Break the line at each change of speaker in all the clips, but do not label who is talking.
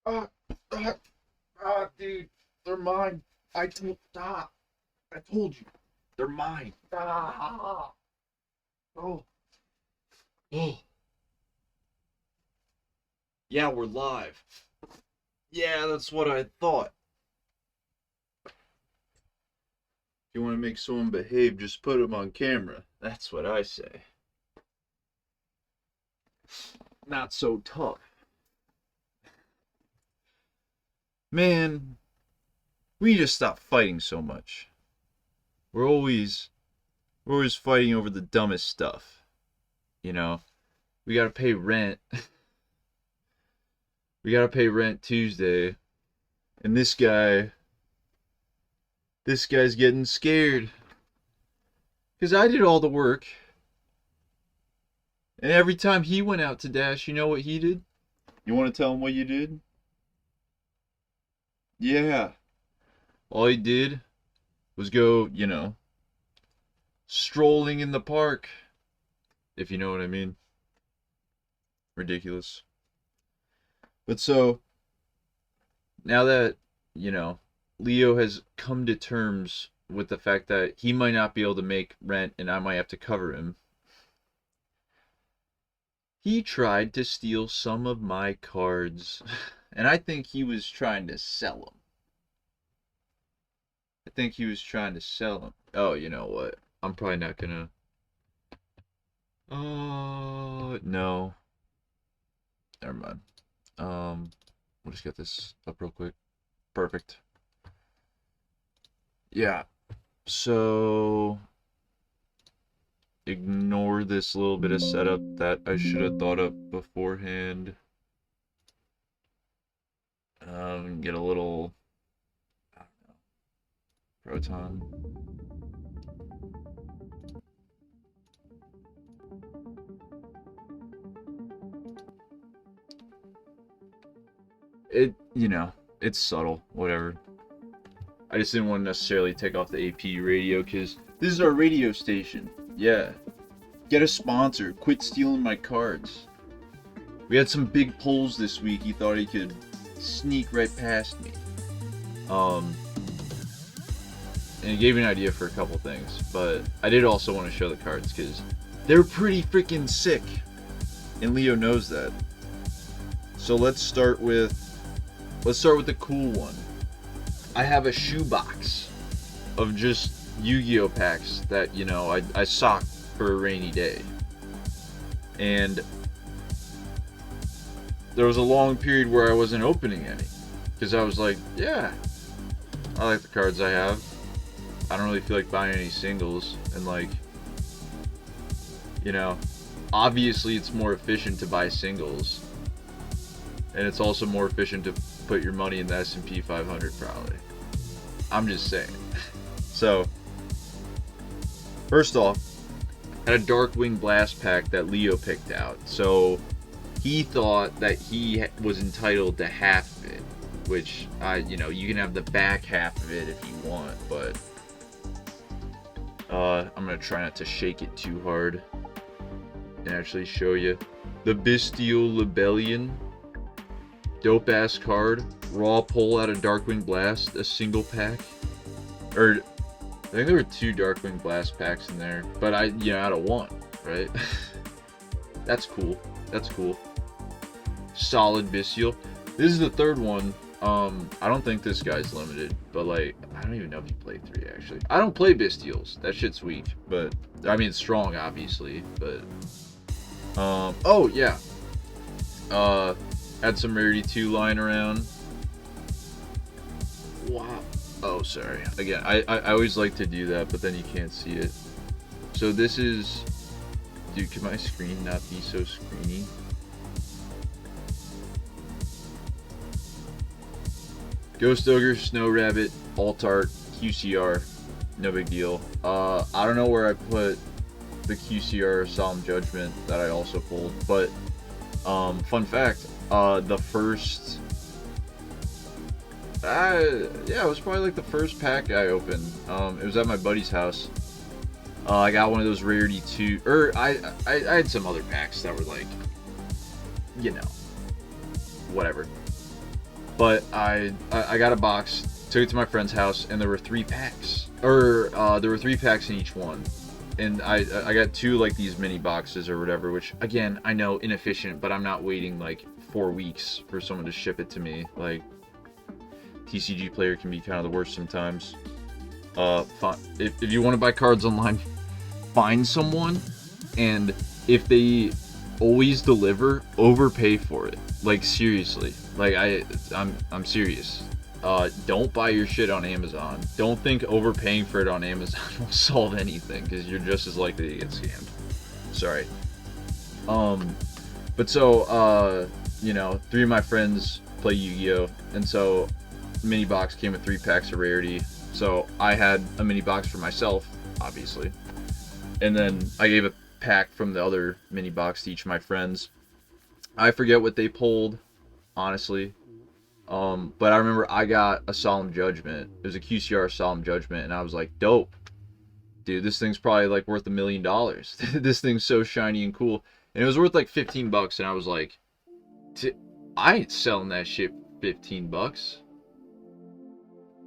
Ah, ah, dude, they're mine. Stop. I told you, they're mine. Oh, oh. Yeah, we're live. Yeah, that's what I thought. If you want to make someone behave, just put them on camera. That's what I say. Not so tough. Man, we need to stop fighting so much. We're always we're always fighting over the dumbest stuff. You know, we gotta pay rent. We gotta pay rent Tuesday, and this guy's getting scared because I did all the work, and every time he went out to dash, you know what he did? You want to tell him what you did? Yeah, all he did was go, strolling in the park, if you know what I mean. Ridiculous. But so now that, you know, Leo has come to terms with the fact that he might not be able to make rent and I might have to cover him, he tried to steal some of my cards. And I think he was trying to sell them. I think he was trying to sell them. Oh, you know what? I'm probably not gonna. Oh, no. Never mind. We'll just get this up real quick. Perfect. Yeah. So ignore this little bit of setup that I should have thought up beforehand. Get a little, I don't know, proton. It's subtle, whatever. I just didn't want to necessarily take off the AP radio because this is our radio station. Yeah. Get a sponsor. Quit stealing my cards. We had some big polls this week. He thought he could sneak right past me. And he gave me an idea for a couple things, but I did also want to show the cards because they're pretty freaking sick, and Leo knows that. So let's start with the cool one. I have a shoebox of just Yu-Gi-Oh packs that I sock for a rainy day, and there was a long period where I wasn't opening any because I was like, yeah, I like the cards I have. I don't really feel like buying any singles, and obviously it's more efficient to buy singles, and it's also more efficient to put your money in the S&P 500 probably. I'm just saying. So, first off, I had a Darkwing Blast pack that Leo picked out, so he thought that he was entitled to half of it, which you can have the back half of it if you want, but I'm gonna try not to shake it too hard and actually show you. The Bestial Libellion. Dope ass card. Raw pull out of Darkwing Blast. A single pack. Or, I think there were 2 Darkwing Blast packs in there. But out of 1, right? That's cool. That's cool. Solid Bestial. This is the 3rd one. I don't think this guy's limited, but I don't even know if you play 3 actually. I don't play Bestials. That shit's weak, but I mean it's strong obviously, but oh yeah. Had some Rarity 2 lying around. Wow. Oh, sorry. Again, I always like to do that, but then you can't see it. So this is, dude, can my screen not be so screeny? Ghost Ogre, Snow Rabbit, Altart, QCR, no big deal. I don't know where I put the QCR Solemn Judgment that I also pulled, but fun fact, the first, it was probably the first pack I opened. It was at my buddy's house. I got one of those Rarity 2, or I had some other packs that were whatever. But I got a box, took it to my friend's house, and there were 3 packs. Or there were 3 packs in each one. And I got 2 like these mini boxes or whatever, which again, I know inefficient, but I'm not waiting like 4 weeks for someone to ship it to me. Like, TCG Player can be kind of the worst sometimes. If you want to buy cards online, find someone, and if they always deliver, overpay for it. Like, seriously. Like, I'm serious. Don't buy your shit on Amazon. Don't think overpaying for it on Amazon will solve anything, because you're just as likely to get scammed. Sorry. But so, you know, 3 of my friends play Yu-Gi-Oh! And so, mini box came with 3 packs of Rarity. So, I had a mini box for myself, obviously. And then I gave a pack from the other mini box to each of my friends. I forget what they pulled, honestly. But I remember I got a Solemn Judgment. It was a QCR Solemn Judgment, and I was like, dope. Dude, this thing's probably like worth $1 million. This thing's so shiny and cool. And it was worth like $15, and I was like, I ain't selling that shit $15.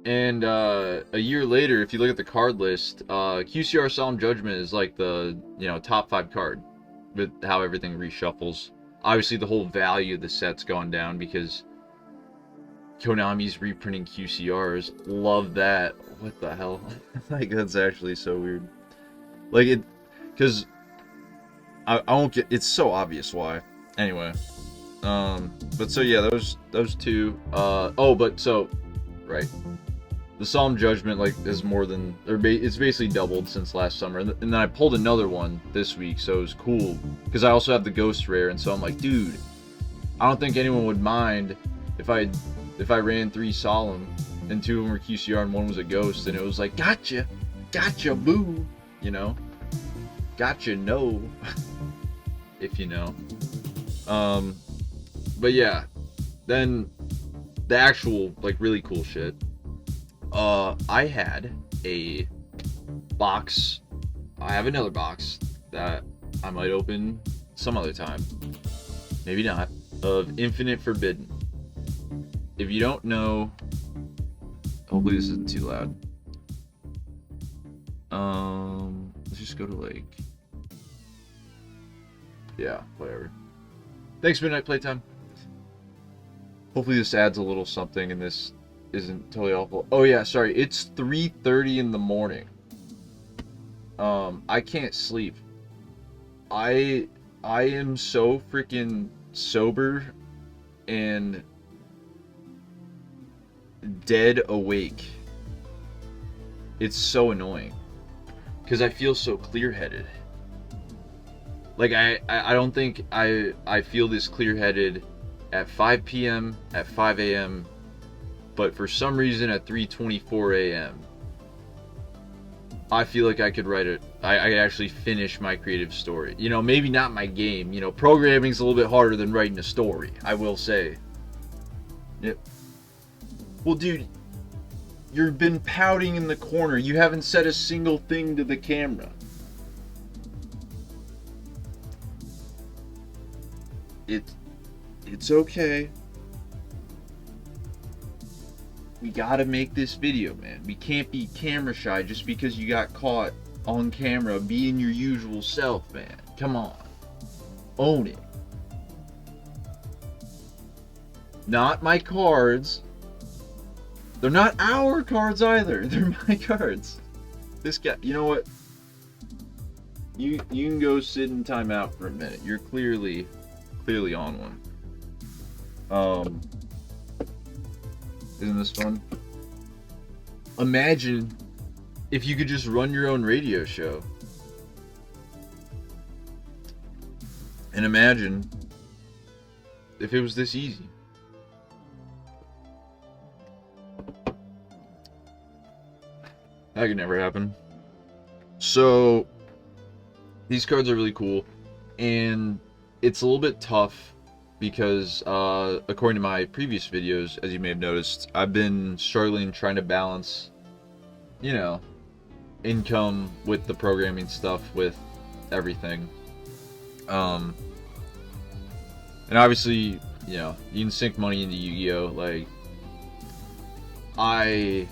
And a year later, if you look at the card list, QCR Solemn Judgment is like the, you know, top 5 card with how everything reshuffles. Obviously, the whole value of the set's gone down because Konami's reprinting QCRs. Love that. What the hell? Like, that's actually so weird. Like, it, because I won't get, it's so obvious why. Anyway, but so yeah, those 2. Oh, but so, right. The Solemn Judgment, like, is more than, it's basically doubled since last summer. And then I pulled another one this week, so it was cool. Because I also have the Ghost Rare, and so I'm like, dude, I don't think anyone would mind if I ran 3 Solemn, and 2 of them were QCR, and 1 was a Ghost, and it was like, gotcha, boo, you know? Gotcha, no. If you know. But yeah, then the actual, like, really cool shit. I had a box. I have another box that I might open some other time. Maybe not. Of Infinite Forbidden. If you don't know, hopefully this isn't too loud. Let's just go to like, yeah, whatever. Thanks, Midnight Playtime. Hopefully this adds a little something and this isn't totally awful. Oh yeah, sorry, it's 3:30 in the morning. I can't sleep. I am so freaking sober and dead awake. It's so annoying because I feel so clear-headed. Like, I don't think I feel this clear-headed at 5 p.m., at 5 a.m., but for some reason at 3:24 a.m. I feel like I could write it. I could actually finish my creative story. You know, maybe not my game. You know, programming's a little bit harder than writing a story, I will say. Yep. Well, dude, you've been pouting in the corner. You haven't said a single thing to the camera. It's okay. We gotta make this video, man. We can't be camera shy just because you got caught on camera being your usual self, man. Come on. Own it. Not my cards. They're not our cards either. They're my cards. This guy, you know what? You can go sit in timeout for a minute. You're clearly on one. Isn't this fun? Imagine if you could just run your own radio show. And imagine if it was this easy. That could never happen. So, these cards are really cool. And it's a little bit tough because, according to my previous videos, as you may have noticed, I've been struggling trying to balance, you know, income with the programming stuff, with everything. And obviously, you know, you can sink money into Yu-Gi-Oh! Like, I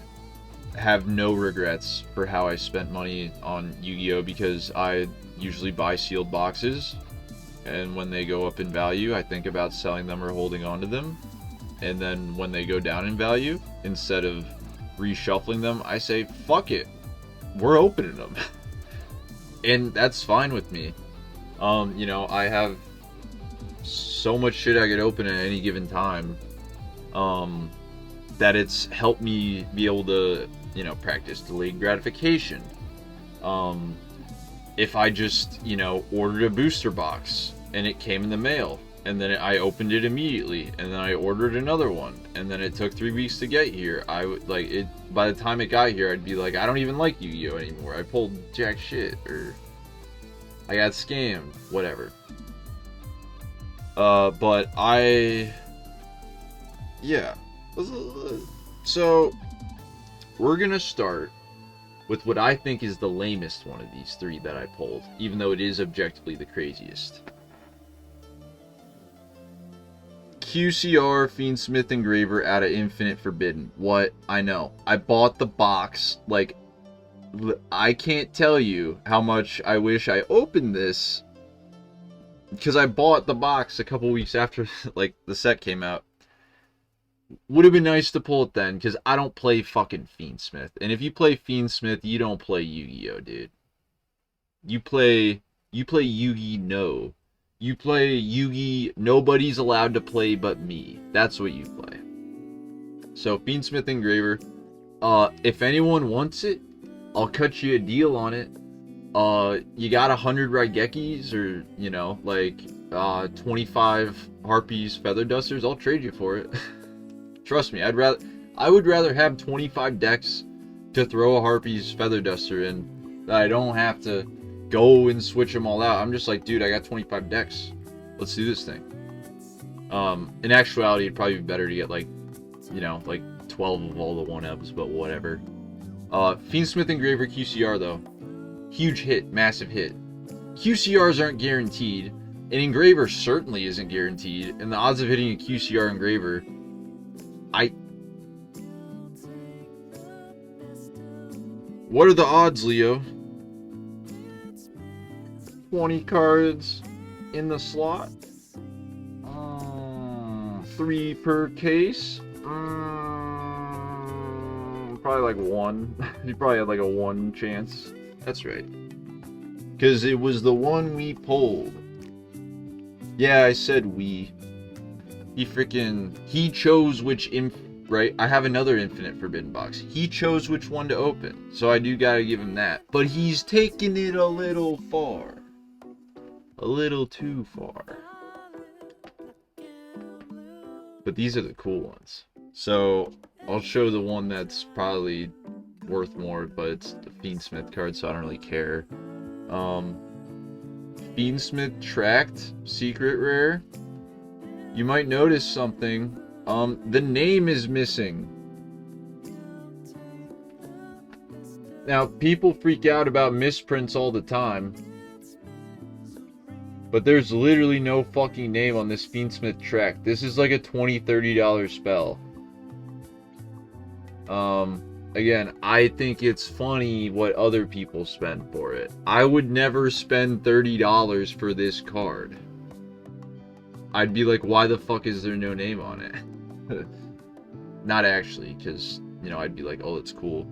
have no regrets for how I spent money on Yu-Gi-Oh! Because I usually buy sealed boxes, and when they go up in value, I think about selling them or holding on to them. And then when they go down in value, instead of reshuffling them, I say, fuck it, we're opening them. And that's fine with me. You know, I have so much shit I could open at any given time, that it's helped me be able to, you know, practice delayed gratification. If I just, you know, ordered a booster box and it came in the mail, and then I opened it immediately, and then I ordered another one, and then it took 3 weeks to get here, I would, like, it, by the time it got here, I'd be like, I don't even like Yu-Gi-Oh! Anymore. I pulled jack shit, or I got scammed, whatever. But yeah. So, we're gonna start with what I think is the lamest one of these three that I pulled, even though it is objectively the craziest. QCR Fiendsmith Engraver out of Infinite Forbidden. What? I know. I bought the box. Like, I can't tell you how much I wish I opened this, because I bought the box a couple weeks after, like, the set came out. Would have been nice to pull it then, because I don't play fucking Fiendsmith. And if you play Fiendsmith, you don't play Yu-Gi-Oh, dude. You play Yu-Gi-No. You play Yu-Gi, nobody's allowed to play but me. That's what you play. So, Fiendsmith Engraver. If anyone wants it, I'll cut you a deal on it. You got 100 Raigekis, or, you know, like, 25 Harpies Feather Dusters, I'll trade you for it. Trust me, I would rather have 25 decks to throw a Harpies Feather Duster in, that I don't have to go and switch them all out. I'm just like, dude, I got 25 decks. Let's do this thing. In actuality, it'd probably be better to get, like, you know, like 12 of all the 1-ups, but whatever. Fiendsmith Engraver QCR, though. Huge hit, massive hit. QCRs aren't guaranteed. An Engraver certainly isn't guaranteed, and the odds of hitting a QCR Engraver, what are the odds, Leo? 20 cards in the slot? 3 per case? Probably like 1. You probably had like a 1 chance. That's right. Because it was the one we pulled. Yeah, I said we. He chose which right? I have another Infinite Forbidden box. He chose which one to open, so I do gotta give him that. But he's taking it a little far. A little too far. But these are the cool ones. So, I'll show the one that's probably worth more, but it's the Fiendsmith card, so I don't really care. Fiendsmith Tract, Secret Rare. You might notice something. The name is missing. Now, people freak out about misprints all the time, but there's literally no fucking name on this Fiendsmith Tract. This is like a $20, $30 spell. Again, I think it's funny what other people spend for it. I would never spend $30 for this card. I'd be like, why the fuck is there no name on it? Not actually, because, you know, I'd be like, oh, it's cool.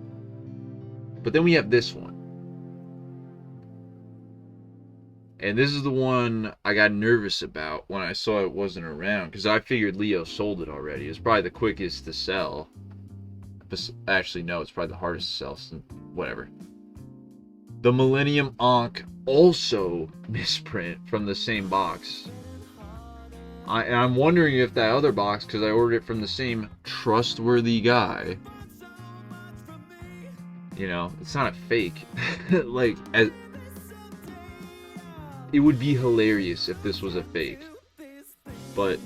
But then we have this one. And this is the one I got nervous about when I saw it wasn't around, because I figured Leo sold it already. It's probably the quickest to sell. Actually, no, it's probably the hardest to sell, so whatever. The Millennium Ankh, also misprint from the same box. I'm wondering if that other box, because I ordered it from the same trustworthy guy, you know, it's not a fake. Like, it would be hilarious if this was a fake. But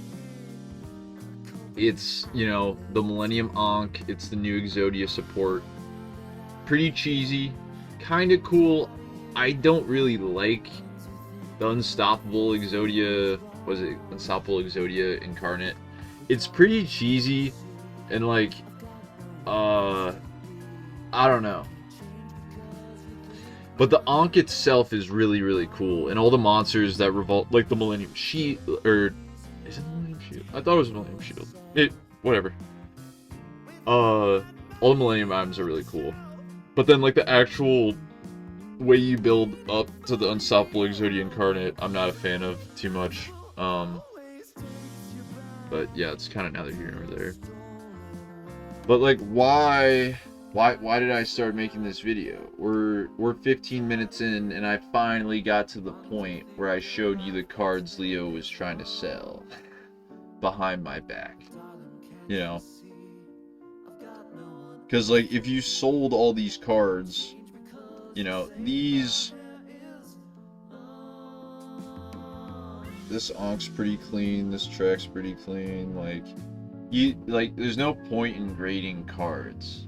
it's, you know, the Millennium Ankh, it's the new Exodia support. Pretty cheesy, kind of cool. I don't really like the Unstoppable Exodia, was it Unstoppable Exodia Incarnate? It's pretty cheesy, and like, I don't know. But the Ankh itself is really, really cool. And all the monsters that revolt, like the Millennium Shield, or is it the Millennium Shield? I thought it was Millennium Shield. Whatever. All the Millennium items are really cool. But then, like, the actual way you build up to the Unstoppable Exodia Incarnate, I'm not a fan of too much. But yeah, it's kind of neither here nor there. But like, why did I start making this video? We're 15 minutes in, and I finally got to the point where I showed you the cards Leo was trying to sell behind my back. You know? Because, like, if you sold all these cards, you know, this Ankh's pretty clean, this track's pretty clean, there's no point in grading cards.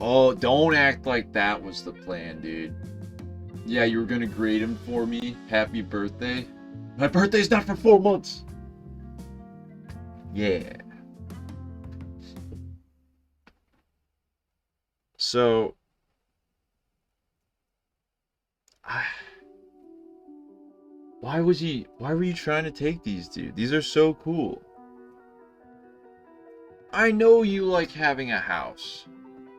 Oh, don't act like that was the plan, dude. Yeah, you were gonna grade him for me. Happy birthday. My birthday's not for 4 months. Yeah. So, why were you trying to take these, dude? These are so cool. I know you like having a house.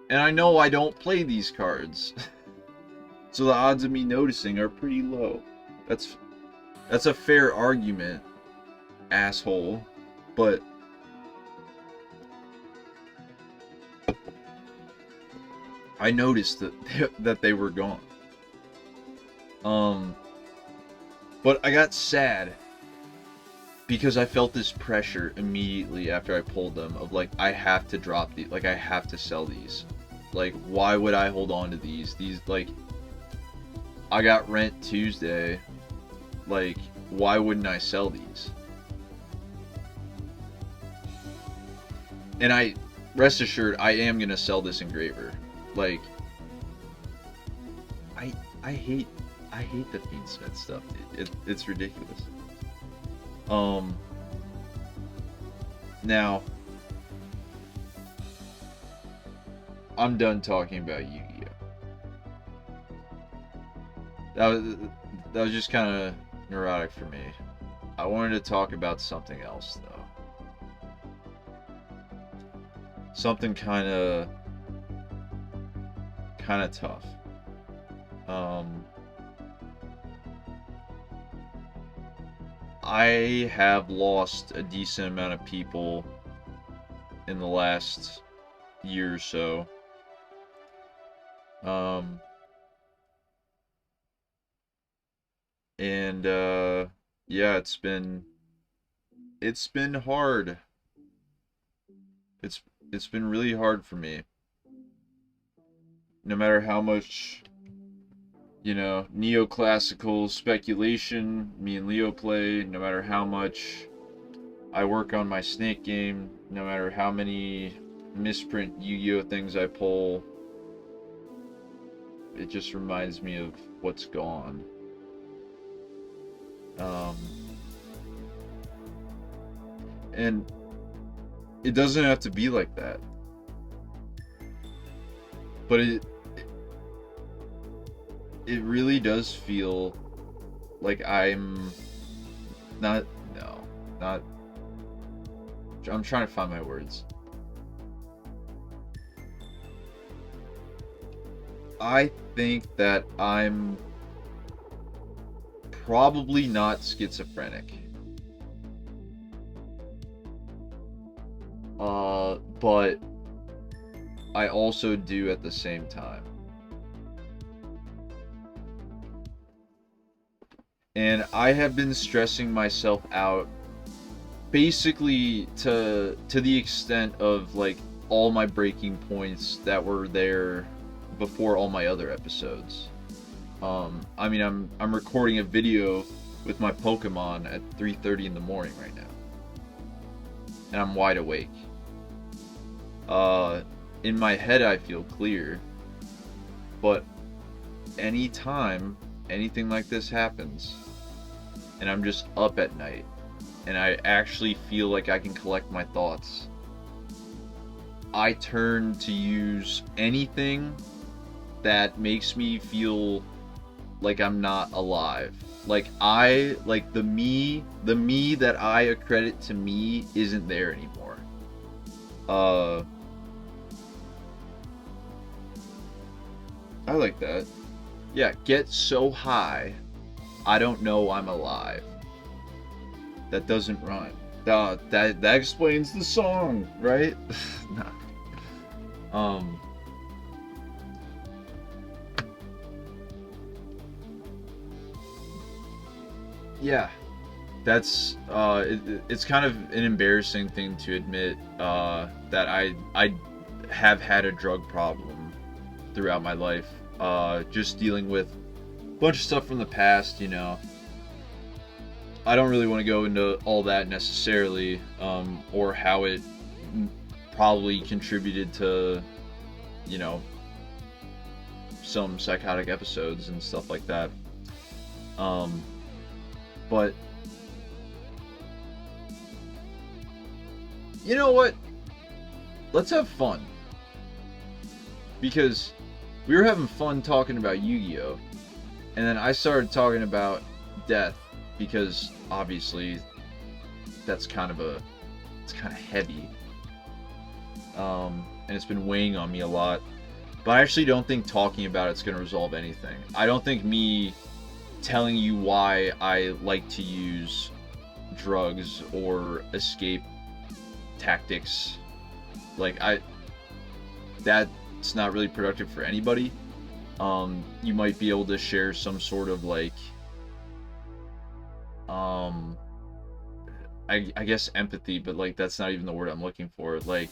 And I know I don't play these cards. So the odds of me noticing are pretty low. That's a fair argument, asshole. But I noticed that they were gone. But I got sad because I felt this pressure immediately after I pulled them of like, I have to drop these, like I have to sell these. Like, why would I hold on to these? These, like, I got Rent Tuesday. Like, why wouldn't I sell these? And rest assured, I am gonna sell this engraver. Like, I hate the Fiendsmith stuff, dude. It's ridiculous. Now, I'm done talking about Yu-Gi-Oh! That was just kind of neurotic for me. I wanted to talk about something else, though. Something kind of tough. I have lost a decent amount of people in the last year or so. Yeah, it's been hard. It's been really hard for me. No matter how much, you know, neoclassical speculation me and Leo play, no matter how much I work on my snake game, no matter how many misprint Yu-Gi-Oh things I pull, it just reminds me of what's gone. And it doesn't have to be like that. But it really does feel like I'm not, I'm trying to find my words. I think that I'm probably not schizophrenic. But I also do at the same time. And I have been stressing myself out basically to the extent of like all my breaking points that were there before all my other episodes. I mean, I'm recording a video with my Pokemon at 3:30 in the morning right now. And I'm wide awake. In my head I feel clear. But anytime anything like this happens, and I'm just up at night, and I actually feel like I can collect my thoughts, I turn to use anything that makes me feel like I'm not alive. Like the me that I accredit to me isn't there anymore. I like that. Yeah, get so high, I don't know I'm alive. That doesn't rhyme. That explains the song, right? Nah. Yeah, that's it's kind of an embarrassing thing to admit that I have had a drug problem throughout my life. Just dealing with a bunch of stuff from the past, you know. I don't really want to go into all that necessarily, or how it probably contributed to, you know, some psychotic episodes and stuff like that. But you know what? Let's have fun. Because we were having fun talking about Yu-Gi-Oh! And then I started talking about death because obviously that's it's kind of heavy. And it's been weighing on me a lot. But I actually don't think talking about it's going to resolve anything. I don't think me telling you why I like to use drugs or escape tactics, like that's not really productive for anybody. You might be able to share some sort of like I guess empathy, but like that's not even the word I'm looking for. Like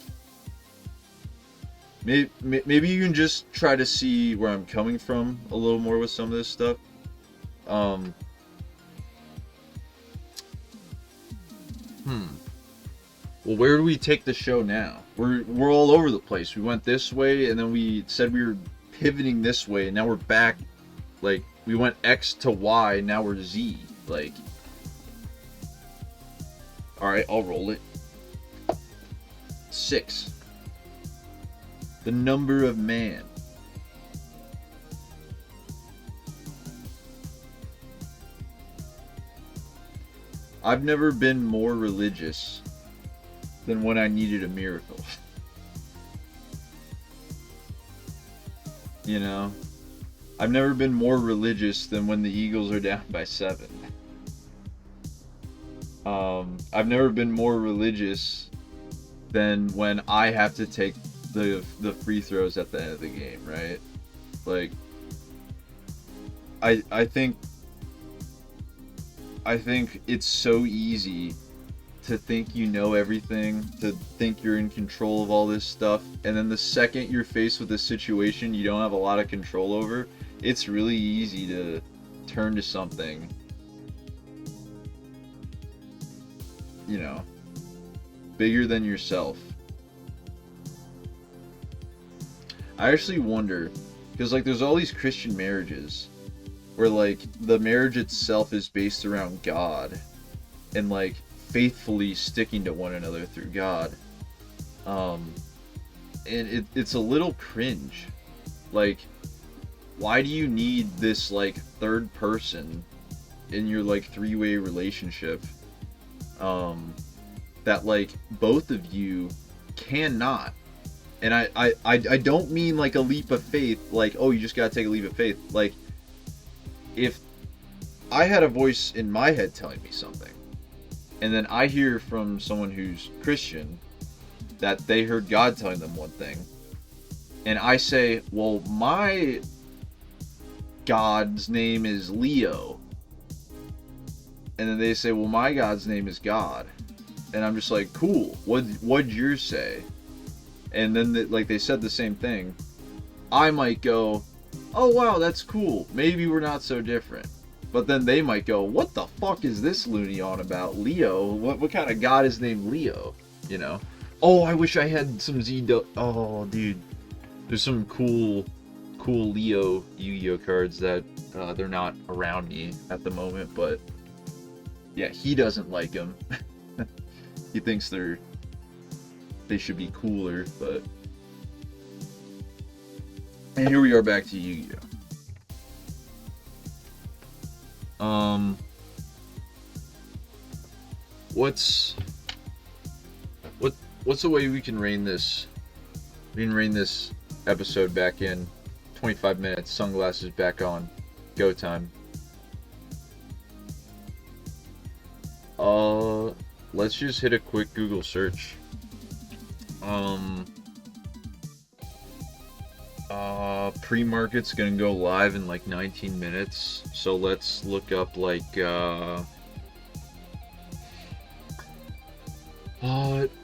maybe you can just try to see where I'm coming from a little more with some of this stuff. Well, where do we take the show now? We're all over the place. We went this way, and then we said we were pivoting this way, and now we're back. Like, we went X to Y, and now we're Z. Like, alright, I'll roll it. 6. The number of man. I've never been more religious than when I needed a miracle. You know? I've never been more religious than when the Eagles are down by 7. I've never been more religious than when I have to take the free throws at the end of the game, right? Like, I think it's so easy to think you know everything, to think you're in control of all this stuff, and then the second you're faced with a situation you don't have a lot of control over, it's really easy to turn to something, you know, bigger than yourself. I actually wonder, because like there's all these Christian marriages where like the marriage itself is based around God and like faithfully sticking to one another through God. And it's a little cringe. Like, why do you need this like third person in your like 3-way relationship that like both of you cannot? And I don't mean like a leap of faith, like, oh, you just gotta take a leap of faith. Like, if I had a voice in my head telling me something, and then I hear from someone who's Christian that they heard God telling them one thing, and I say, well, my God's name is Leo, and then they say, well, my God's name is God, and I'm just like, cool, what'd yours say? And then they said the same thing. I might go, oh wow, that's cool, maybe we're not so different. But then they might go, what the fuck is this loony on about? Leo? What kind of god is named Leo? You know? Oh, I wish I had some oh, dude. There's some cool Leo Yu-Gi-Oh cards that they're not around me at the moment, but yeah, he doesn't like them. He thinks they're they should be cooler, but... And here we are back to Yu-Gi-Oh! What's the way we can rein this? We can rein this episode back in. 25 minutes, sunglasses back on. Go time. Let's just hit a quick Google search. Pre-market's gonna go live in like 19 minutes, so let's look up like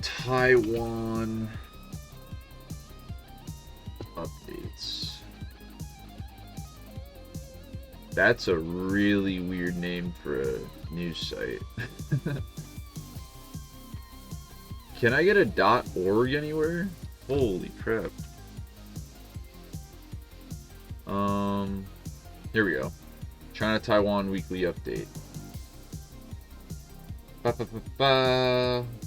Taiwan updates. That's a really weird name for a news site. Can I get a .org anywhere? Holy crap. Here we go. China-Taiwan weekly update.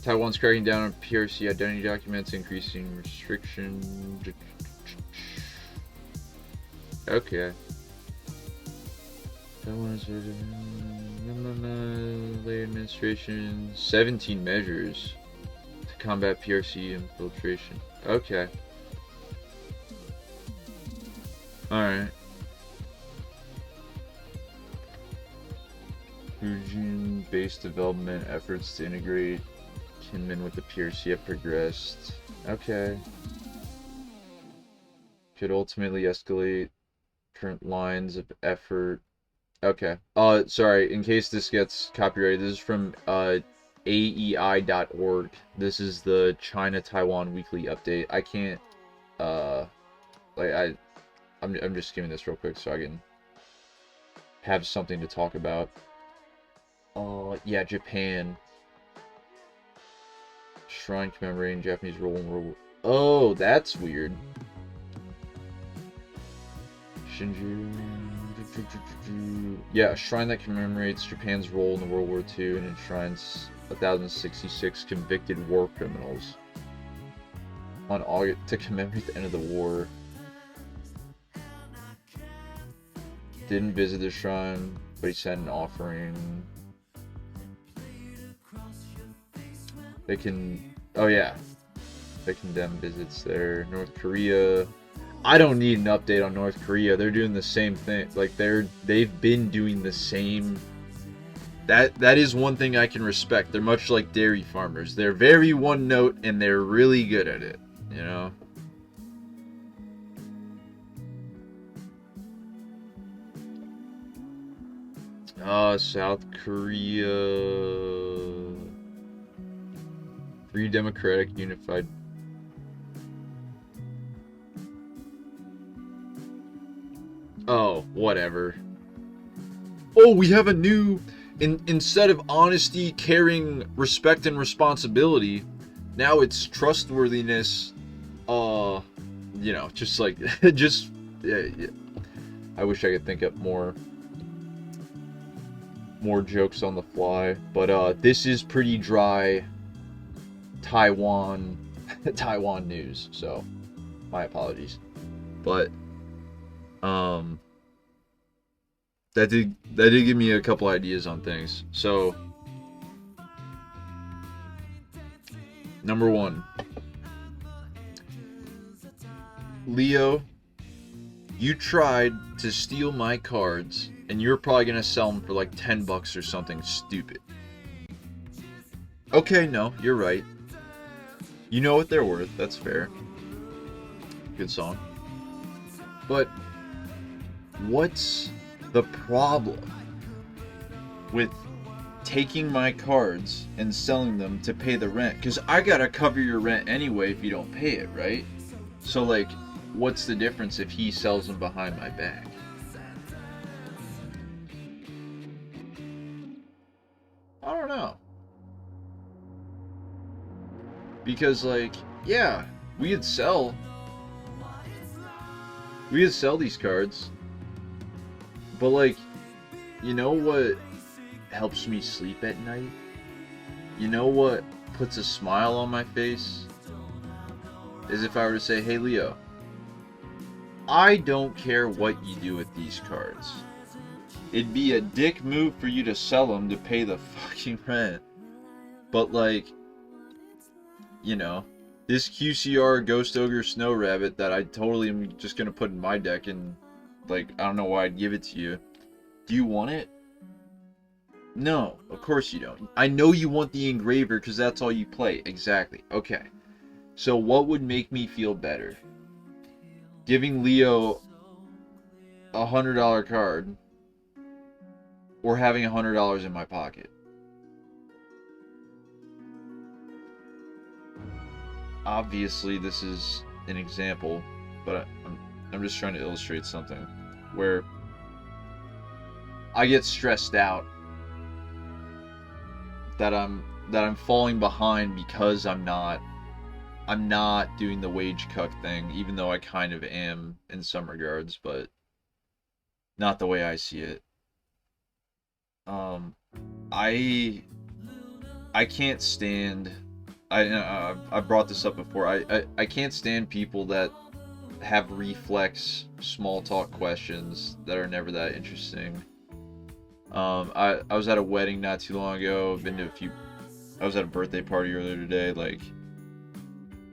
Taiwan's cracking down on PRC identity documents, increasing restriction. Okay. Taiwan's later administration 17 measures to combat PRC infiltration. Okay. Alright. Fujian-based development efforts to integrate Kinmen with the PRC have progressed. Okay. Could ultimately escalate current lines of effort. Okay. Sorry, in case this gets copyrighted, this is from AEI.org. This is the China-Taiwan weekly update. I can't I'm just skimming this real quick so I can have something to talk about. Yeah, Japan. Shrine commemorating Japanese role in World War... Oh, that's weird. Shinju... Yeah, a shrine that commemorates Japan's role in the World War II and enshrines 1,066 convicted war criminals. On August... to commemorate the end of the war. Didn't visit the shrine, but he sent an offering. They can... Oh yeah. They condemn visits there. North Korea... I don't need an update on North Korea. They're doing the same thing. Like, they've been doing the same... That is one thing I can respect. They're much like dairy farmers. They're very one note, and they're really good at it. You know? South Korea... Free Democratic Unified... Oh, whatever. Oh, we have a new... Instead of honesty, caring, respect, and responsibility, now it's trustworthiness. You know, just like... just... Yeah. I wish I could think up more jokes on the fly. But, this is pretty dry Taiwan news, so my apologies. But that did give me a couple ideas on things. So number one, Leo, you tried to steal my cards and you're probably gonna sell them for like $10 or something stupid. Okay, no, you're right. You know what they're worth, that's fair. Good song. But what's the problem with taking my cards and selling them to pay the rent? Because I gotta cover your rent anyway if you don't pay it, right? So, like, what's the difference if he sells them behind my back? I don't know. Because, like, yeah, we could sell these cards, but, like, you know what helps me sleep at night? You know what puts a smile on my face? is if I were to say, hey Leo, I don't care what you do with these cards. It'd be a dick move for you to sell them to pay the fucking rent. But like, you know, this QCR Ghost Ogre Snow Rabbit that I totally am just gonna put in my deck, and like, I don't know why I'd give it to you. Do you want it? No, of course you don't. I know you want the engraver because that's all you play. Exactly. Okay. So what would make me feel better? Giving Leo a $100 card, or having $100 in my pocket? Obviously, this is an example, but I'm just trying to illustrate something where I get stressed out that I'm falling behind because I'm not doing the wage cuck thing, even though I kind of am in some regards, but not the way I see it. I can't stand. I brought this up before. I can't stand people that have reflex small talk questions that are never that interesting. I was at a wedding not too long ago. Been to a few. I was at a birthday party earlier today. Like,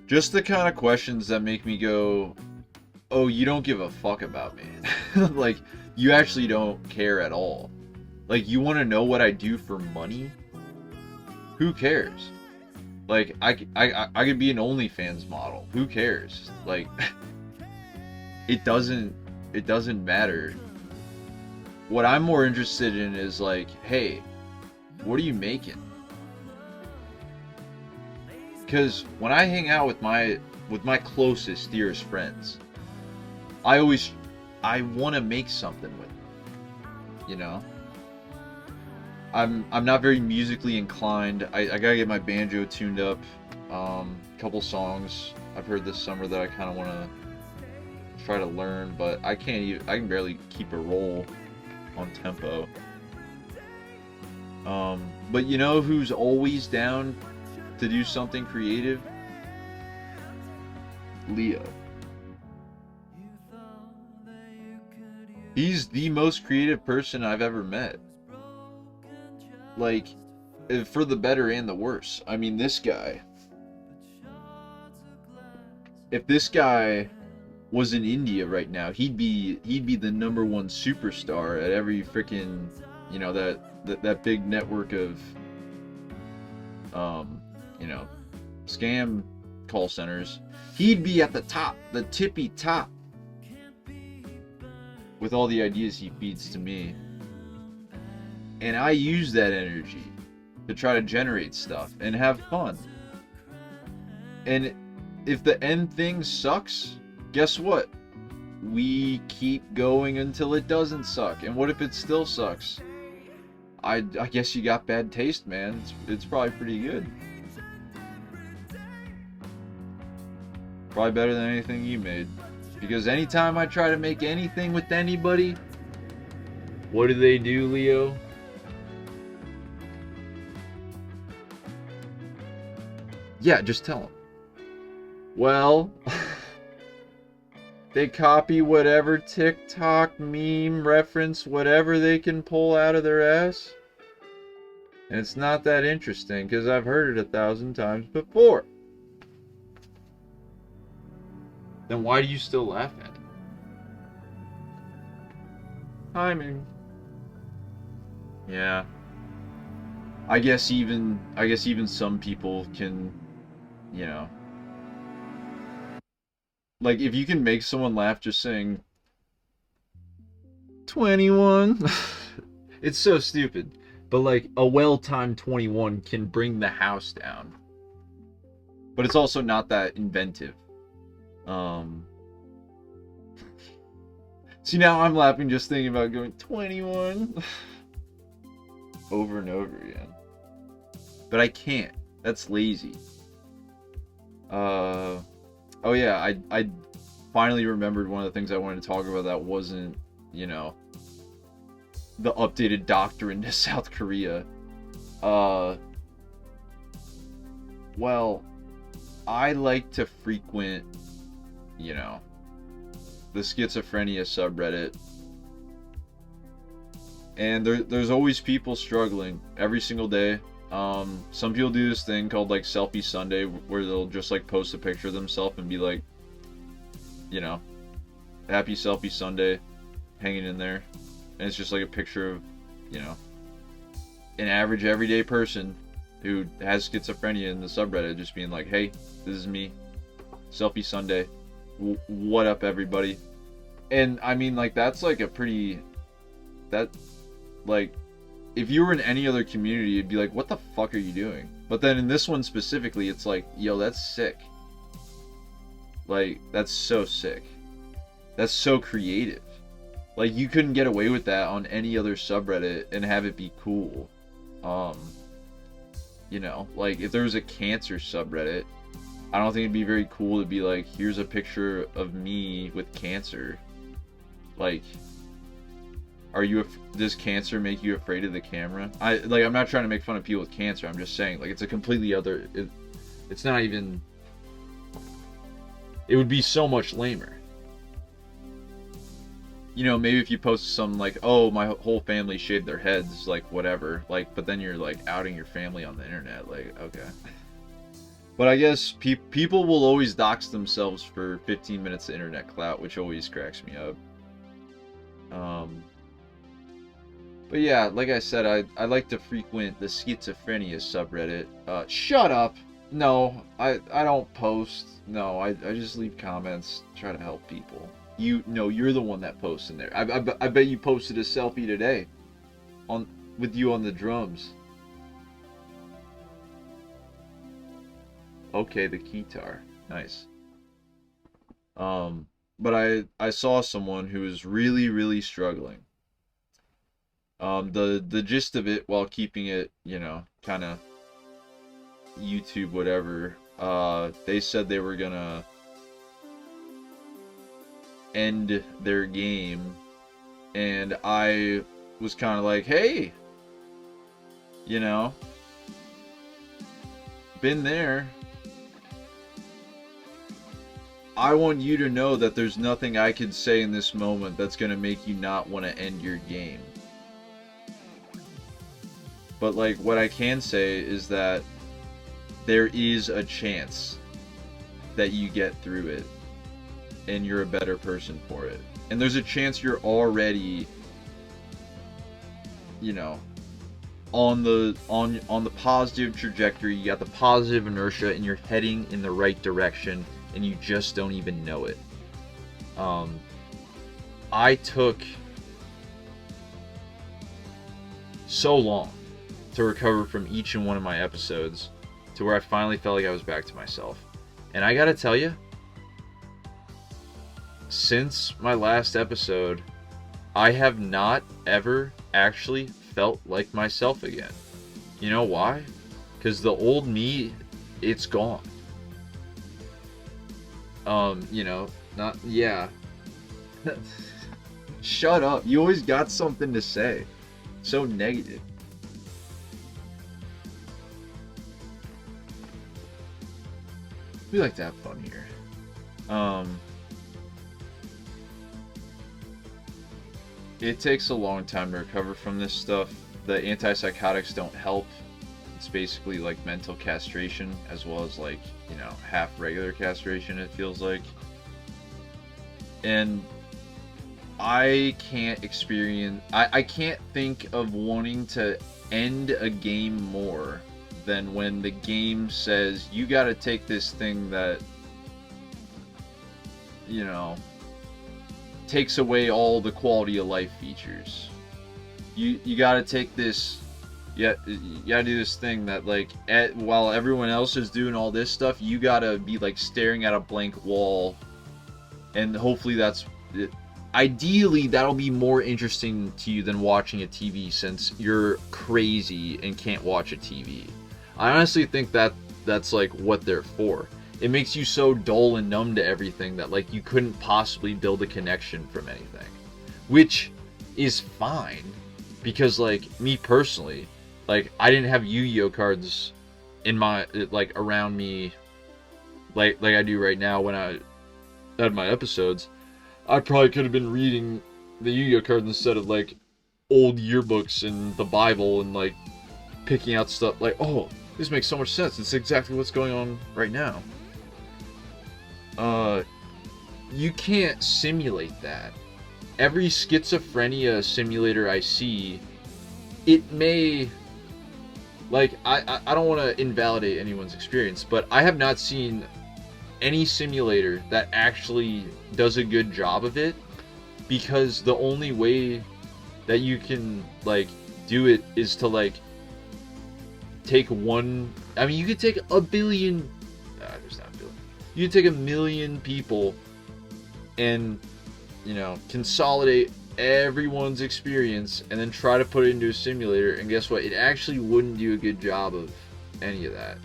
just the kind of questions that make me go, "Oh, you don't give a fuck about me." Like, you actually don't care at all. Like, you want to know what I do for money? Who cares? Like, I could be an OnlyFans model. Who cares? Like, it doesn't matter. What I'm more interested in is like, hey, what are you making? Because when I hang out with my closest, dearest friends, I want to make something with them. You know? I'm not very musically inclined. I gotta get my banjo tuned up. Couple songs I've heard this summer that I kind of want to try to learn, but I can barely keep a roll on tempo. But you know who's always down to do something creative? Leo. He's the most creative person I've ever met. Like, for the better and the worse. I mean, this guy. If this guy was in India right now, he'd be the number one superstar at every freaking, you know, that big network of you know, scam call centers. He'd be at the top, the tippy top, with all the ideas he feeds to me. And I use that energy to try to generate stuff and have fun. And if the end thing sucks, guess what? We keep going until it doesn't suck. And what if it still sucks? I guess you got bad taste, man. It's probably pretty good. Probably better than anything you made. Because anytime I try to make anything with anybody, what do they do, Leo? Yeah, just tell them. Well, they copy whatever TikTok meme reference, whatever they can pull out of their ass. And it's not that interesting because I've heard it 1,000 times before. Then why do you still laugh at it? Timing. Yeah. I guess even some people can, you know, like, if you can make someone laugh just saying 21, it's so stupid. But like, a well-timed 21 can bring the house down. But it's also not that inventive. See, now I'm laughing just thinking about going 21 over and over again. But I can't. That's lazy. Oh yeah, I finally remembered one of the things I wanted to talk about that wasn't, you know, the updated doctrine to South Korea. Well, I like to frequent, you know, the schizophrenia subreddit. And there's always people struggling every single day. Some people do this thing called like Selfie Sunday, where they'll just like post a picture of themselves and be like, you know, happy Selfie Sunday, hanging in there. And it's just like a picture of, you know, an average everyday person who has schizophrenia in the subreddit just being like, hey, this is me, Selfie Sunday, what up everybody? And I mean, like, that's like a pretty, that, like, if you were in any other community, it'd be like, what the fuck are you doing? But then in this one specifically, it's like, yo, that's sick. Like, that's so sick. That's so creative. Like, you couldn't get away with that on any other subreddit and have it be cool. You know, like, if there was a cancer subreddit, I don't think it'd be very cool to be like, here's a picture of me with cancer. Like, does cancer make you afraid of the camera? I'm not trying to make fun of people with cancer. I'm just saying, like, it's a completely other, it's not even, it would be so much lamer. You know, maybe if you post some like, oh, my whole family shaved their heads, like, whatever, like, but then you're like outing your family on the internet, like, okay. But I guess people will always dox themselves for 15 minutes of internet clout, which always cracks me up. But yeah, like I said, I like to frequent the schizophrenia subreddit. Shut up! No, I don't post. No, I just leave comments, try to help people. You're the one that posts in there. I bet you posted a selfie today, with you on the drums. Okay, the guitar, nice. But I saw someone who was really, really struggling. The gist of it, while keeping it, you know, kind of YouTube whatever, they said they were gonna end their game, and I was kind of like, hey, you know, been there. I want you to know that there's nothing I can say in this moment that's gonna make you not want to end your game. But, like, what I can say is that there is a chance that you get through it and you're a better person for it. And there's a chance you're already, you know, on the positive trajectory. You got the positive inertia and you're heading in the right direction and you just don't even know it. I took so long to recover from each and one of my episodes to where I finally felt like I was back to myself. And I gotta tell you, since my last episode, I have not ever actually felt like myself again. You know why? Because the old me, it's gone. You know, not, yeah. Shut up. You always got something to say. So negative. We like to have fun here. It takes a long time to recover from this stuff. The antipsychotics don't help. It's basically like mental castration as well as, like, you know, half regular castration, it feels like. And I can't I can't think of wanting to end a game more than when the game says you gotta take this thing that, you know, takes away all the quality of life features. You gotta take this, you gotta do this thing that, like, while everyone else is doing all this stuff, you gotta be like staring at a blank wall, and hopefully that's it. Ideally, that'll be more interesting to you than watching a TV, since you're crazy and can't watch a TV. I honestly think that's like what they're for. It makes you so dull and numb to everything that, like, you couldn't possibly build a connection from anything. Which is fine, because, like, me personally, like, I didn't have Yu-Gi-Oh cards in my, like, around me like I do right now when I had my episodes. I probably could have been reading the Yu-Gi-Oh cards instead of like old yearbooks and the Bible and like picking out stuff like, oh, this makes so much sense. It's exactly what's going on right now. You can't simulate that. Every schizophrenia simulator I see, it may, like, I don't want to invalidate anyone's experience, but I have not seen any simulator that actually does a good job of it, because the only way that you can, like, do it is to, like, take one, I mean, you could take a billion, there's not a billion, you could take 1 million people and, you know, consolidate everyone's experience and then try to put it into a simulator, and guess what? It actually wouldn't do a good job of any of that,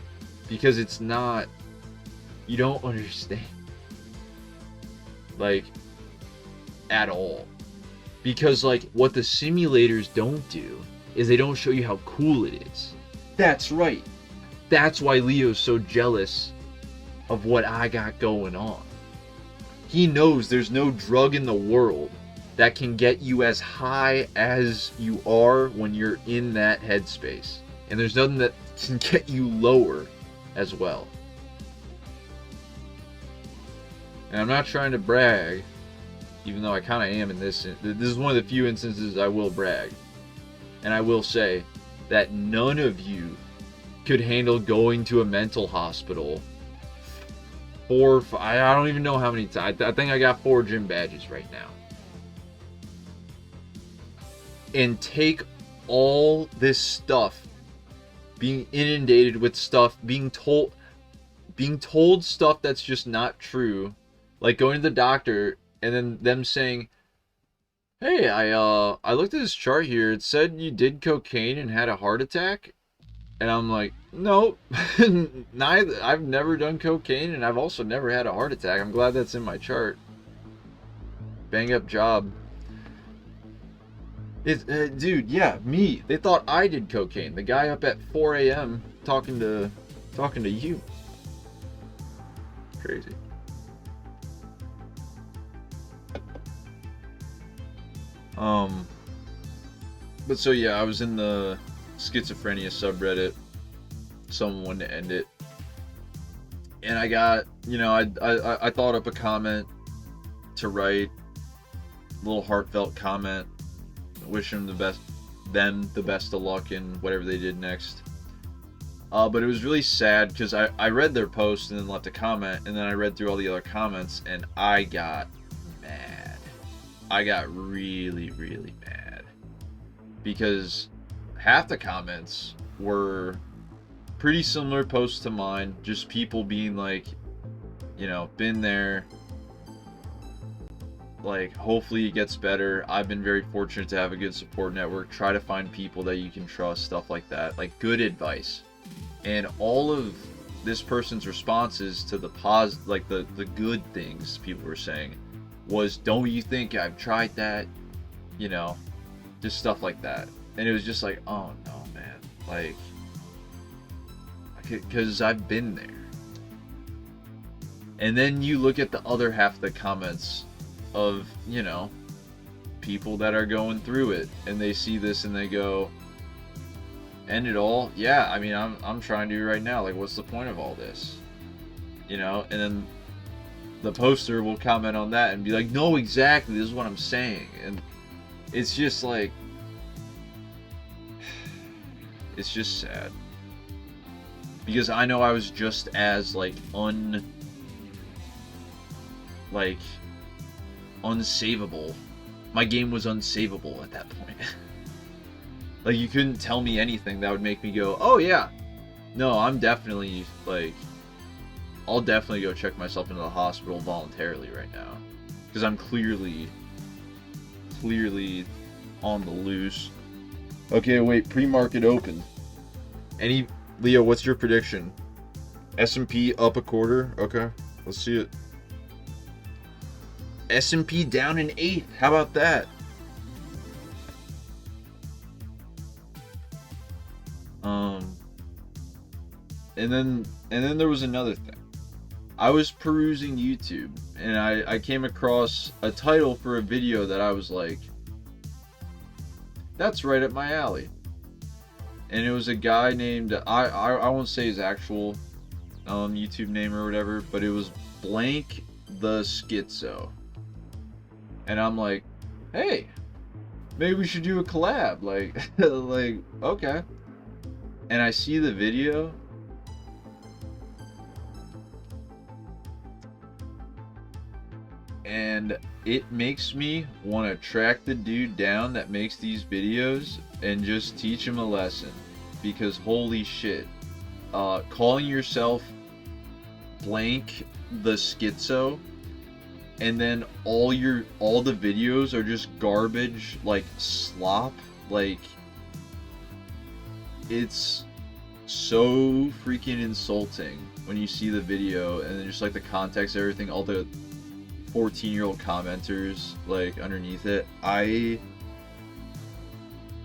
because it's not, you don't understand, like, at all. Because, like, what the simulators don't do is they don't show you how cool it is. That's right. That's why Leo's so jealous of what I got going on. He knows there's no drug in the world that can get you as high as you are when you're in that headspace. And there's nothing that can get you lower as well. And I'm not trying to brag, even though I kind of am in this. This is one of the few instances I will brag. And I will say that none of you could handle going to a mental hospital I don't even know how many times. I think I got 4 gym badges right now. And take all this stuff, being inundated with stuff, being told stuff that's just not true, like going to the doctor and then them saying, hey, I looked at this chart here, it said you did cocaine and had a heart attack. And I'm like, nope, neither. I've never done cocaine, and I've also never had a heart attack. I'm glad that's in my chart. Bang up job. Dude, yeah, me. They thought I did cocaine. The guy up at 4 a.m. talking to you. Crazy. But so yeah, I was in the schizophrenia subreddit. Someone wanted to end it, and I got, you know, I thought up a comment to write, a little heartfelt comment, wish them the best of luck in whatever they did next. But it was really sad because I read their post and then left a comment, and then I read through all the other comments and I got mad. I got really, really mad because half the comments were pretty similar posts to mine, just people being like, you know, been there, like, hopefully it gets better. I've been very fortunate to have a good support network. Try to find people that you can trust, stuff like that, like good advice. And all of this person's responses to the the good things people were saying was, don't you think I've tried that, you know, just stuff like that. And it was just like, oh no, man, like, because I've been there. And then you look at the other half of the comments of, you know, people that are going through it, and they see this and they go, end it all? Yeah, I mean, I'm trying to right now, like, what's the point of all this? You know, and then the poster will comment on that and be like, no, exactly, this is what I'm saying. And it's just like, it's just sad. Because I know I was just as, like, unsavable. My game was unsavable at that point. Like, you couldn't tell me anything that would make me go, oh yeah, no, I'm definitely, like, I'll definitely go check myself into the hospital voluntarily right now. Because I'm clearly on the loose. Okay, wait, pre-market open. Leo, what's your prediction? S&P up a quarter? Okay, let's see it. S&P down an eighth. How about that? And then there was another thing. I was perusing YouTube and I came across a title for a video that I was like, that's right up my alley. And it was a guy named, I won't say his actual YouTube name or whatever, but it was Blank the Schizo. And I'm like, hey, maybe we should do a collab. Like, like, okay. And I see the video. And it makes me want to track the dude down that makes these videos and just teach him a lesson. Because holy shit. Calling yourself Blank the Schizo, and then all the videos are just garbage, like slop, like it's so freaking insulting when you see the video and then just like the context, everything, all the 14-year-old commenters like underneath it.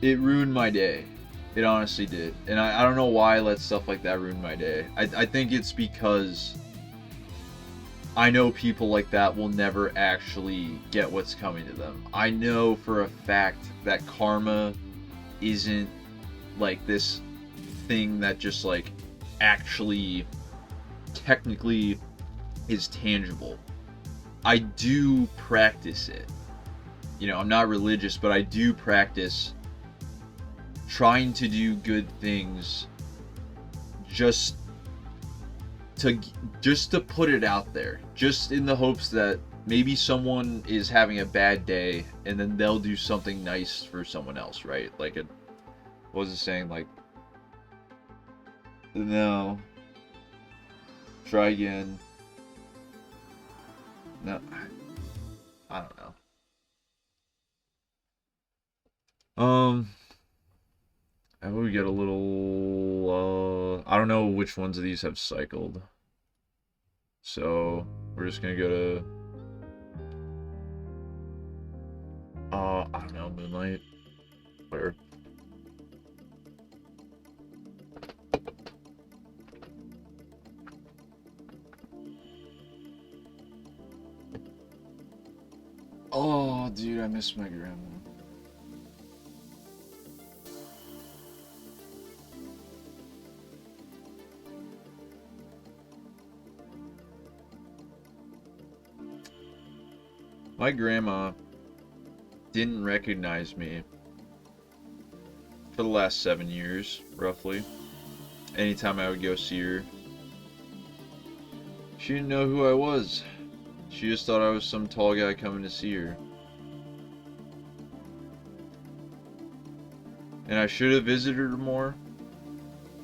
It ruined my day. It honestly did. And I don't know why I let stuff like that ruin my day. I think it's because I know people like that will never actually get what's coming to them. I know for a fact that karma isn't like this thing that just like actually technically is tangible. I do practice it. You know, I'm not religious, but I do practice trying to do good things just to put it out there, just in the hopes that maybe someone is having a bad day and then they'll do something nice for someone else, right? Like what was it saying? Like, no, try again. No, I don't know. I will get a little, I don't know which ones of these have cycled. So, we're just gonna go to, I don't know, Moonlight. Where? Oh, dude, I miss my grandma. My grandma didn't recognize me for the last 7 years, roughly. Anytime I would go see her, she didn't know who I was. She just thought I was some tall guy coming to see her. And I should have visited her more.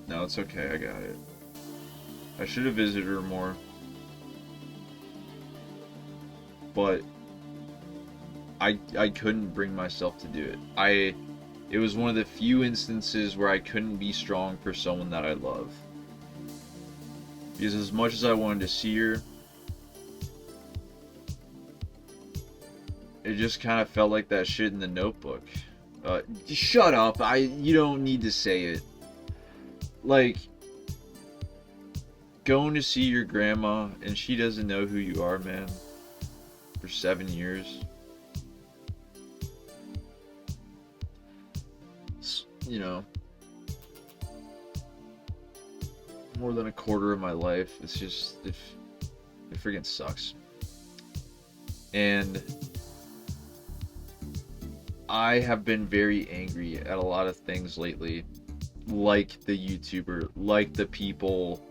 No, it's okay, I got it. I should have visited her more. But I couldn't bring myself to do it. It was one of the few instances where I couldn't be strong for someone that I love. Because as much as I wanted to see her, it just kind of felt like that shit in The Notebook. Shut up, you don't need to say it. Like, going to see your grandma and she doesn't know who you are, man, for 7 years. You know, more than a quarter of my life. It's just, it freaking sucks. And I have been very angry at a lot of things lately, like the YouTuber, like the people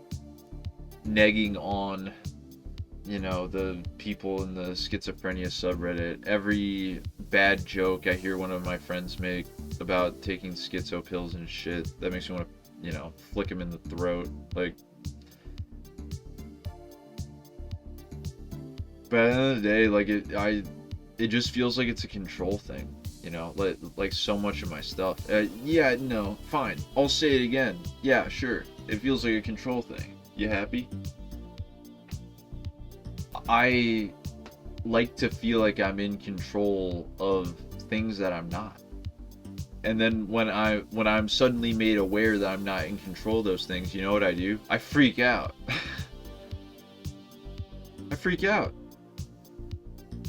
negging on, you know, the people in the schizophrenia subreddit. Every bad joke I hear one of my friends make about taking schizo pills and shit, that makes me want to, you know, flick him in the throat. Like, but at the end of the day, like, it just feels like it's a control thing, you know, like so much of my stuff. Yeah, no, fine, I'll say it again. Yeah, sure, it feels like a control thing. You happy? I like to feel like I'm in control of things that I'm not. And then when I'm suddenly made aware that I'm not in control of those things, you know what I do? I freak out. freak out.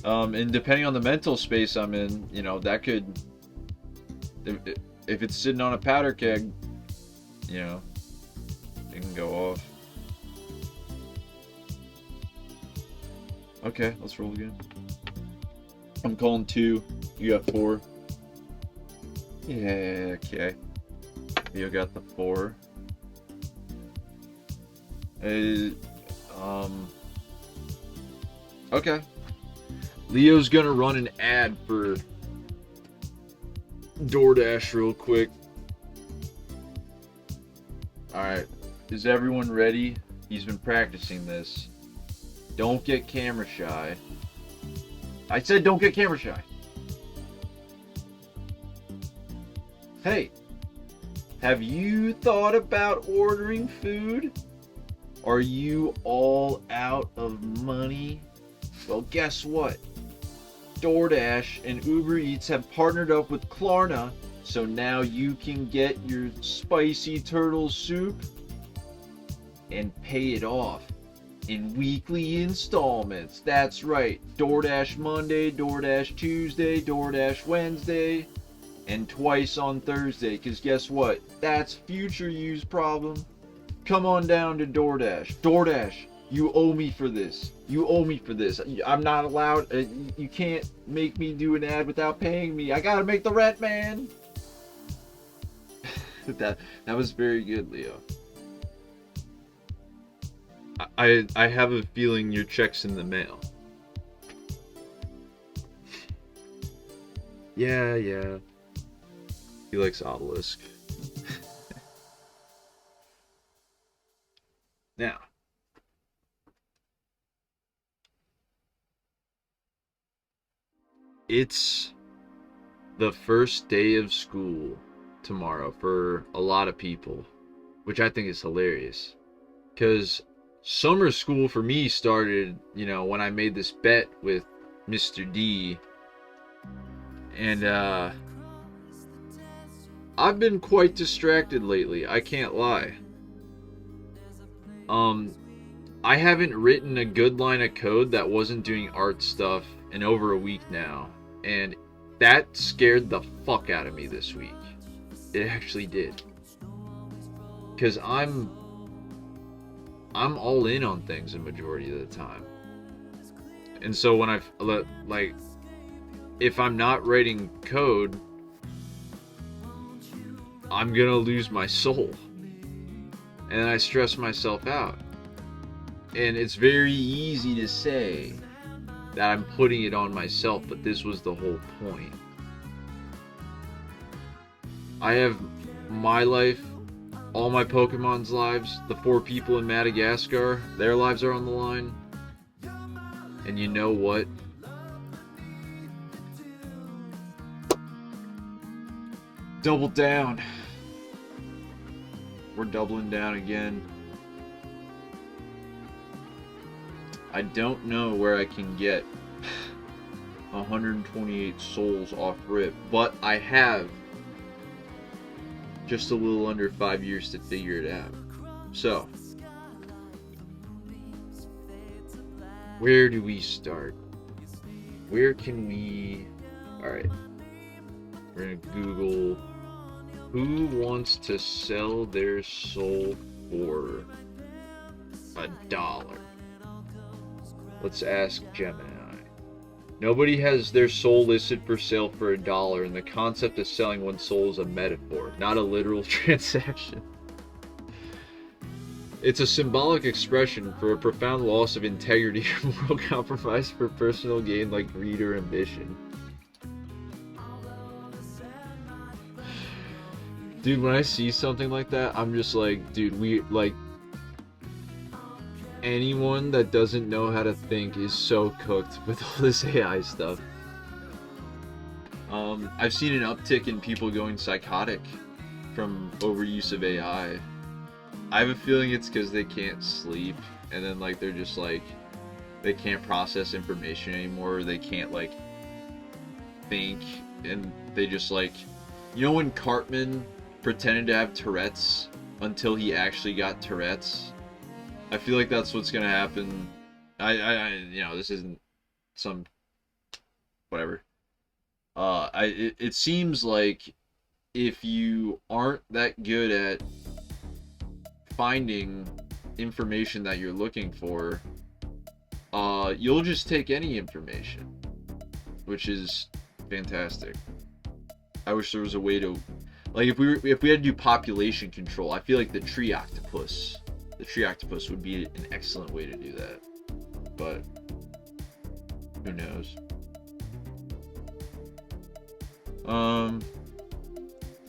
And depending on the mental space I'm in, you know, that could, if it's sitting on a powder keg, you know, it can go off. Okay, let's roll again. I'm calling 2. You got 4. Yeah, okay. Leo got the 4. Okay. Leo's gonna run an ad for DoorDash real quick. Alright. Is everyone ready? He's been practicing this. Don't get camera shy. I said don't get camera shy. Hey, have you thought about ordering food? Are you all out of money? Well, guess what? DoorDash and Uber Eats have partnered up with Klarna, so now you can get your spicy turtle soup and pay it off in weekly installments. That's right. DoorDash Monday, DoorDash Tuesday, DoorDash Wednesday, and twice on Thursday. Because guess what? That's future you's problem. Come on down to DoorDash. DoorDash, you owe me for this. You owe me for this. I'm not allowed. You can't make me do an ad without paying me. I gotta make the rent, man. that was very good, Leo. I have a feeling your check's in the mail. Yeah. He likes Obelisk. Now, it's the first day of school tomorrow for a lot of people, which I think is hilarious. Because summer school for me started, you know, when I made this bet with Mr. D. And, I've been quite distracted lately, I can't lie. I haven't written a good line of code that wasn't doing art stuff in over a week now. And that scared the fuck out of me this week. It actually did. Because I'm all in on things a majority of the time. And so when if I'm not writing code, I'm gonna lose my soul. And I stress myself out. And it's very easy to say that I'm putting it on myself, but this was the whole point. I have my life, all my Pokemon's lives, the 4 people in Madagascar, their lives are on the line. And you know what? Double down. We're doubling down again. I don't know where I can get 128 souls off rip, but I have just a little under 5 years to figure it out. So, where do we start? Where can we... Alright. We're gonna Google who wants to sell their soul for $1. Let's ask Gemini. Nobody has their soul listed for sale for $1, and the concept of selling one's soul is a metaphor, not a literal transaction. It's a symbolic expression for a profound loss of integrity or moral compromise for personal gain like greed or ambition. Dude, when I see something like that, I'm just like, dude, anyone that doesn't know how to think is so cooked with all this AI stuff. I've seen an uptick in people going psychotic from overuse of AI. I have a feeling it's because they can't sleep, and then they're just they can't process information anymore, they can't think, and they just you know when Cartman pretended to have Tourette's until he actually got Tourette's? I feel like that's what's gonna happen this isn't some whatever. It seems like if you aren't that good at finding information that you're looking for, you'll just take any information, which is fantastic. I wish there was a way to, like, if we had to do population control, I feel like the tree octopus would be an excellent way to do that. But who knows?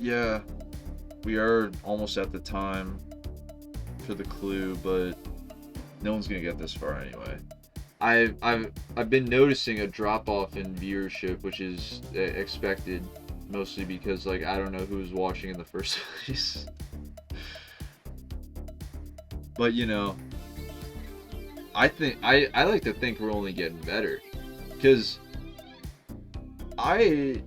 Yeah, we are almost at the time for the clue, but no one's gonna get this far anyway. I've been noticing a drop off in viewership, which is expected, mostly because like I don't know who's watching in the first place. But you know, I like to think we're only getting better, because I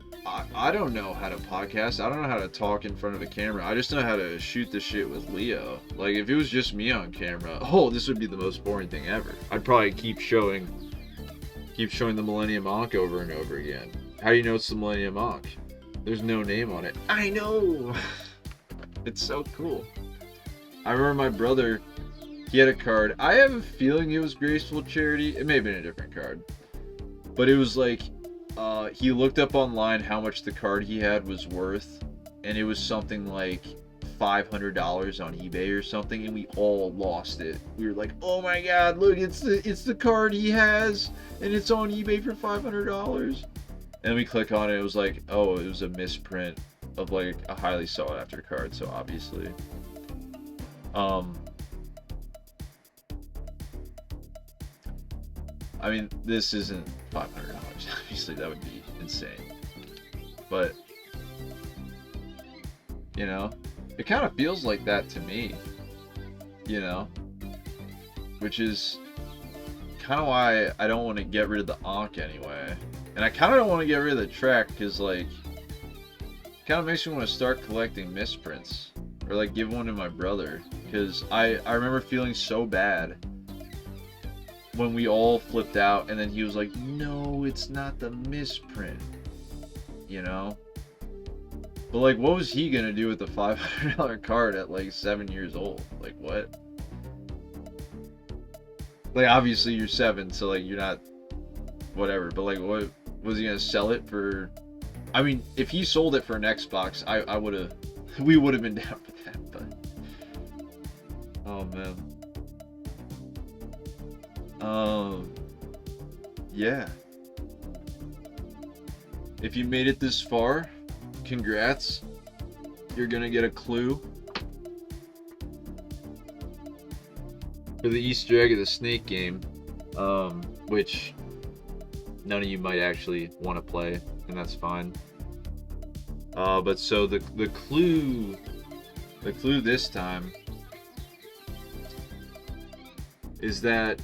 don't know how to podcast. I don't know how to talk in front of a camera. I just know how to shoot the shit with Leo. Like, if it was just me on camera, this would be the most boring thing ever. I'd probably keep showing the Millennium Ankh over and over again. How do you know it's the Millennium Ankh? There's no name on it. I know! It's so cool. I remember my brother, he had a card. I have a feeling it was Graceful Charity. It may have been a different card. But it was like, he looked up online how much the card he had was worth, and it was something like $500 on eBay or something, and we all lost it. We were like, oh my god, look, it's the card he has, and it's on eBay for $500. And we click on it, it was like, oh, it was a misprint of like a highly sought after card, so obviously. I mean, this isn't $500. Obviously, that would be insane. But, you know, it kind of feels like that to me. You know? Which is kind of why I don't want to get rid of the Ankh anyway. And I kind of don't want to get rid of the Trek, because, like, it kind of makes me want to start collecting misprints. Or, like, give one to my brother. Because I remember feeling so bad when we all flipped out, and then he was like, no, it's not the misprint, you know? But like, what was he gonna do with the $500 card at like 7 years old? Like, what? Like, obviously you're 7, so like, you're not whatever, but like, what was he gonna sell it for? I mean, if he sold it for an Xbox, I would have, we would have been down for that, but oh man. Yeah. If you made it this far, congrats. You're gonna get a clue for the Easter egg of the Snake game, which none of you might actually want to play, and that's fine. But so the clue this time is that,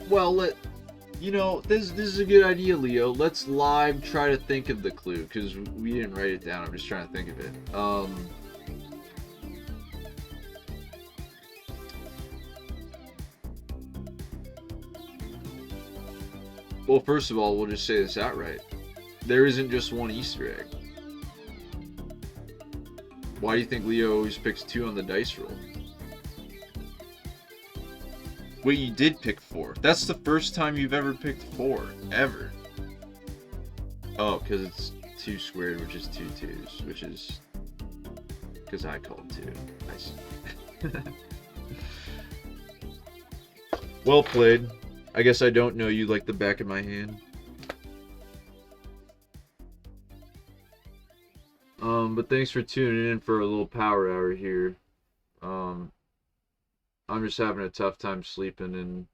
well, this is a good idea, Leo. Let's live try to think of the clue, because we didn't write it down. I'm just trying to think of it. Well, first of all, we'll just say this outright. There isn't just one Easter egg. Why do you think Leo always picks 2 on the dice roll? Wait, you did pick 4. That's the first time you've ever picked 4. Ever. Oh, because it's 2 squared, which is 2 2s, which is... because I called 2. Nice. Well played. I guess I don't know you like the back of my hand. But thanks for tuning in for a little power hour here. I'm just having a tough time sleeping and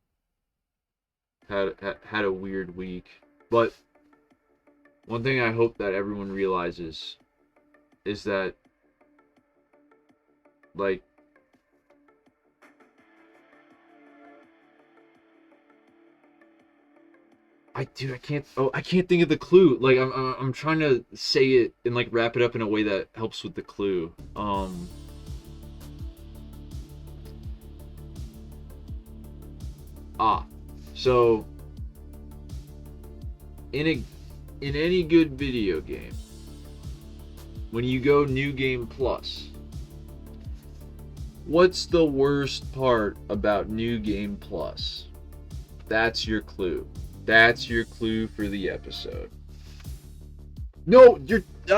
had a weird week. But one thing I hope that everyone realizes is that, like, I can't think of the clue. Like, I'm trying to say it and like wrap it up in a way that helps with the clue. So in any good video game, when you go New Game Plus, what's the worst part about New Game Plus? That's your clue. That's your clue for the episode. No, you're